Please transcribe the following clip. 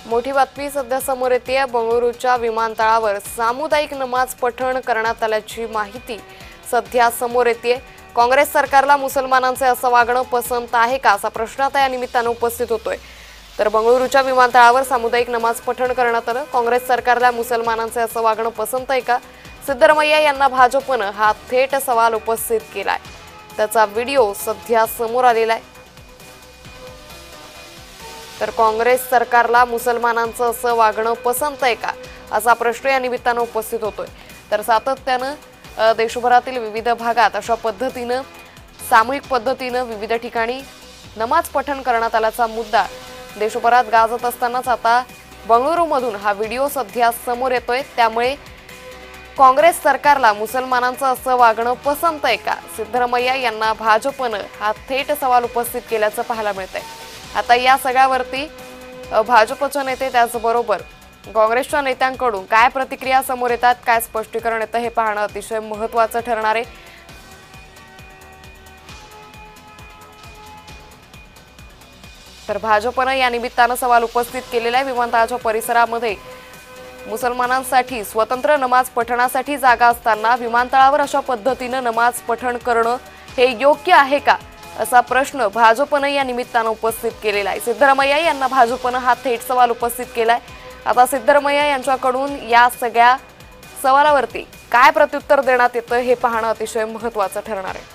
मोठी बातमी सध्या समोर येते। बंगळुरूच्या विमानतळावर सामुदायिक नमाज पठण करण्यात आल्याची माहिती सध्या समोर येते। काँग्रेस सरकारला मुसलमानांचे असं वागणं पसंत आहे का असा प्रश्न आता या निमित्ताने उपस्थित होतोय। तर बंगळुरूच्या विमानतळावर सामुदायिक नमाज पठण करण्यात आलं। काँग्रेस सरकारला मुसलमानांचे असं वागणं पसंत आहे का? सिद्धरामय्या यांना भाजपनं हा थेट सवाल उपस्थित केलाय। त्याचा व्हिडिओ सध्या समोर आलेला आहे। तर काँग्रेस सरकारला मुसलमानांचं असं वागणं पसंत आहे का असा प्रश्न या निमित्ताने उपस्थित होतोय। तर सातत्याने देशभरातील विविध भागात अशा पद्धतीने सामूहिक पद्धतीने विविध ठिकाणी नमाज पठण करण्यात आल्याचा मुद्दा देशभरात गाजत असतानाच आता बंगळुरूमधून हा व्हिडिओ सध्या समोर येतोय। त्यामुळे काँग्रेस सरकारला मुसलमानांचं असं वागणं पसंत आहे का? सिद्धरामय्या यांना भाजपनं हा थेट सवाल उपस्थित केल्याचं पाहायला मिळतंय। आता या सगळ्यावरती भाजपचे नेते त्याचबरोबर काँग्रेसच्या नेत्यांकडून काय प्रतिक्रिया समोर येतात, काय स्पष्टीकरण येतं हे पाहणं अतिशय महत्त्वाचं ठरणार आहे। तर भाजपनं या निमित्तानं सवाल उपस्थित केलेला आहे। विमानतळाच्या परिसरामध्ये मुसलमानांसाठी स्वतंत्र नमाज पठणासाठी जागा असताना विमानतळावर अशा पद्धतीने नमाज पठण करणं हे योग्य आहे का असा प्रश्न भाजपनं या निमित्तानं उपस्थित केलेला आहे। सिद्धरामय्या यांना भाजपनं हा थेट सवाल उपस्थित केलाय। आता सिद्धरामय्या यांच्याकडून या सगळ्या सवालावरती काय प्रत्युत्तर देण्यात येतं हे पाहणं अतिशय महत्त्वाचं ठरणार आहे।